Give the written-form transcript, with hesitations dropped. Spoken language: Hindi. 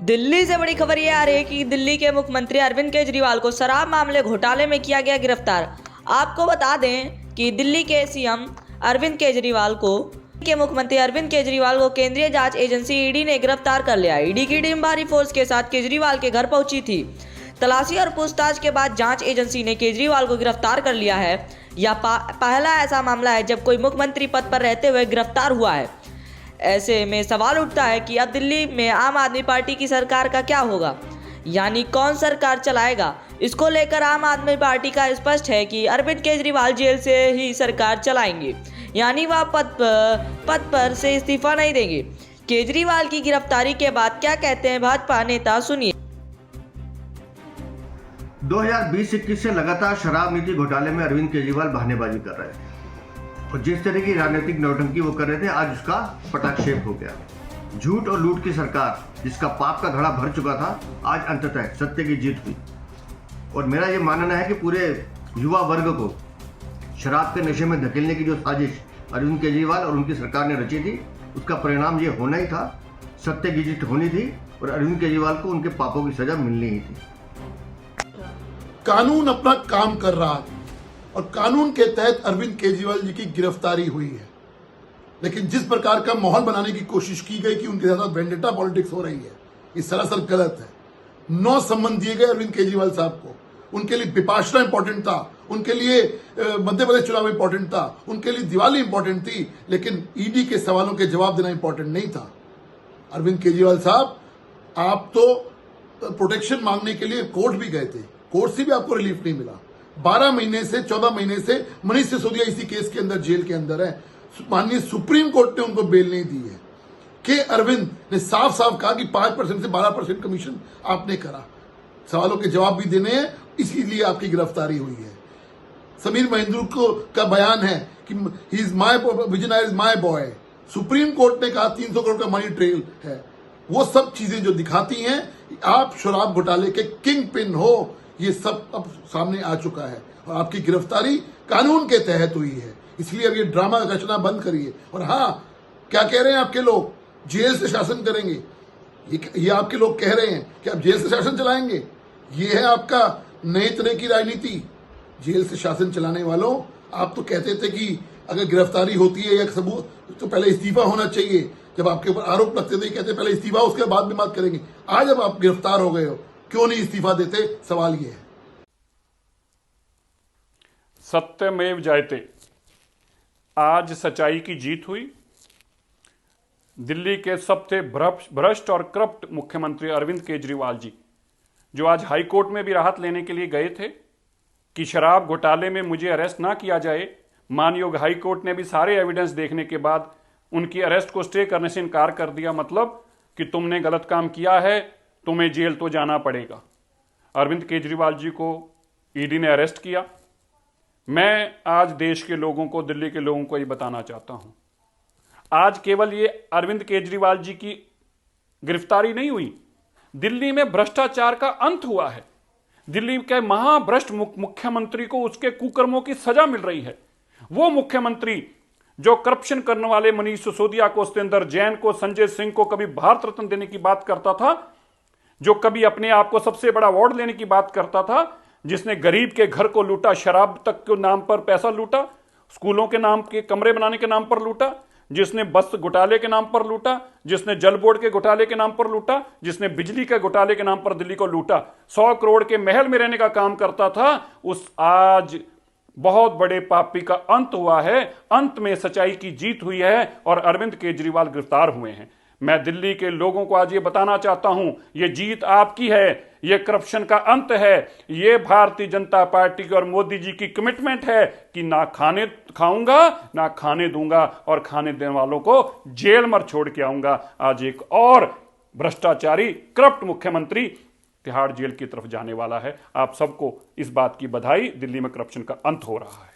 दिल्ली से बड़ी खबर ये आ रही है कि दिल्ली के मुख्यमंत्री अरविंद केजरीवाल को शराब मामले घोटाले में किया गया गिरफ्तार। आपको बता दें कि दिल्ली के सीएम अरविंद केजरीवाल को मुख्यमंत्री अरविंद केजरीवाल को केंद्रीय जांच एजेंसी ईडी ने गिरफ्तार कर लिया। ईडी की टीम भारी फोर्स के साथ केजरीवाल के घर पहुंची थी। तलाशी और पूछताछ के बाद जांच एजेंसी ने केजरीवाल को गिरफ्तार कर लिया है। यह पहला ऐसा मामला है जब कोई मुख्यमंत्री पद पर रहते हुए गिरफ्तार हुआ है। ऐसे में सवाल उठता है कि अब दिल्ली में आम आदमी पार्टी की सरकार का क्या होगा, यानी कौन सरकार चलाएगा। इसको लेकर आम आदमी पार्टी का स्पष्ट है कि अरविंद केजरीवाल जेल से ही सरकार चलाएंगे, यानी वह पद पर से इस्तीफा नहीं देंगे। केजरीवाल की गिरफ्तारी के बाद क्या कहते हैं भाजपा नेता, सुनिए। 2020-21 से लगातार शराब नीति घोटाले में अरविंद केजरीवाल बहानेबाजी कर रहे थे और जिस तरह की राजनीतिक नौटंकी वो कर रहे थे, आज उसका पटाक्षेप हो गया। झूठ और लूट की सरकार जिसका पाप का घड़ा भर चुका था, आज अंततः सत्य की जीत हुई। और मेरा ये मानना है कि पूरे युवा वर्ग को शराब के नशे में धकेलने की जो साजिश अरविंद केजरीवाल और उनकी सरकार ने रची थी, उसका परिणाम ये होना ही था। सत्य की जीत होनी थी और अरविंद केजरीवाल को उनके पापों की सजा मिलनी ही थी। कानून अपना काम कर रहा था और कानून के तहत अरविंद केजरीवाल जी की गिरफ्तारी हुई है, लेकिन जिस प्रकार का माहौल बनाने की कोशिश की गई कि उनके साथ वेंडेटा पॉलिटिक्स हो रही है, ये सरासर गलत है। 9 सम्मन दिए गए अरविंद केजरीवाल साहब को। उनके लिए विपाशना इंपॉर्टेंट था, उनके लिए मध्य प्रदेश चुनाव इंपॉर्टेंट था, उनके लिए दिवाली इंपॉर्टेंट थी, लेकिन ईडी के सवालों के जवाब देना इंपॉर्टेंट नहीं था। अरविंद केजरीवाल साहब, आप तो प्रोटेक्शन मांगने के लिए कोर्ट भी गए थे, कोर्ट से भी आपको रिलीफ नहीं मिला। 12 महीने से 14 महीने से मनीष सिसोदिया इसी केस के अंदर जेल के अंदर है। माननीय सुप्रीम कोर्ट ने उनको बेल नहीं दी है। के अरविंद ने साफ साफ कहा कि 5% से 12% कमीशन आपने करा। सवालों के जवाब भी देने हैं, इसीलिए आपकी गिरफ्तारी हुई है। समीर महेंद्रू का बयान है कि he is my visionary is my boy. Supreme court ने कहा 300 करोड़ का मनी ट्रेल है। वो सब चीजें जो दिखाती हैं आप शराब घोटाले के किंग पिन हो, ये सब अब सामने आ चुका है और आपकी गिरफ्तारी कानून के तहत हुई है। इसलिए अब ये ड्रामा रचना बंद करिए। और हाँ, क्या कह रहे हैं आपके लोग, जेल से शासन करेंगे। ये आपके लोग कह रहे हैं कि आप जेल से शासन चलाएंगे। ये है आपका नए तरह की राजनीति। जेल से शासन चलाने वालों, आप तो कहते थे कि अगर गिरफ्तारी होती है या सबूत तो पहले इस्तीफा होना चाहिए। जब आपके ऊपर आरोप लगते थे कहते पहले इस्तीफा, उसके बाद भी बात करेंगे। आज जब आप गिरफ्तार हो गए हो, क्यों नहीं इस्तीफा देते, सवाल ये है। सत्यमेव जयते। आज सच्चाई की जीत हुई। दिल्ली के सबसे भ्रष्ट और करप्ट मुख्यमंत्री अरविंद केजरीवाल जी, जो आज हाई कोर्ट में भी राहत लेने के लिए गए थे कि शराब घोटाले में मुझे अरेस्ट ना किया जाए, मानयोग हाई कोर्ट ने भी सारे एविडेंस देखने के बाद उनकी अरेस्ट को स्टे करने से इनकार कर दिया। मतलब कि तुमने गलत काम किया है, तुम्हें जेल तो जाना पड़ेगा। अरविंद केजरीवाल जी को ईडी ने अरेस्ट किया। मैं आज देश के लोगों को, दिल्ली के लोगों को ये बताना चाहता हूं, आज केवल ये अरविंद केजरीवाल जी की गिरफ्तारी नहीं हुई, दिल्ली में भ्रष्टाचार का अंत हुआ है। दिल्ली के महाभ्रष्ट मुख्यमंत्री को उसके कुकर्मों की सजा मिल रही है। वो मुख्यमंत्री जो करप्शन करने वाले मनीष सिसोदिया को, सत्येंद्र जैन को, संजय सिंह को कभी भारत रत्न देने की बात करता था, जो कभी अपने आप को सबसे बड़ा अवार्ड लेने की बात करता था, जिसने गरीब के घर को लूटा, शराब तक के नाम पर पैसा लूटा, स्कूलों के नाम के कमरे बनाने के नाम पर लूटा, जिसने बस घोटाले के नाम पर लूटा, जिसने जल बोर्ड के घोटाले के नाम पर लूटा, जिसने बिजली के घोटाले के नाम पर दिल्ली को लूटा, 100 करोड़ के महल में रहने का काम करता था, उस आज बहुत बड़े पापी का अंत हुआ है। अंत में सच्चाई की जीत हुई है और अरविंद केजरीवाल गिरफ्तार हुए हैं। मैं दिल्ली के लोगों को आज ये बताना चाहता हूं, ये जीत आपकी है, ये करप्शन का अंत है। ये भारतीय जनता पार्टी की और मोदी जी की कमिटमेंट है कि ना खाने खाऊंगा, ना खाने दूंगा और खाने देने वालों को जेल में छोड़ के आऊंगा। आज एक और भ्रष्टाचारी करप्ट मुख्यमंत्री तिहाड़ जेल की तरफ जाने वाला है। आप सबको इस बात की बधाई। दिल्ली में करप्शन का अंत हो रहा है।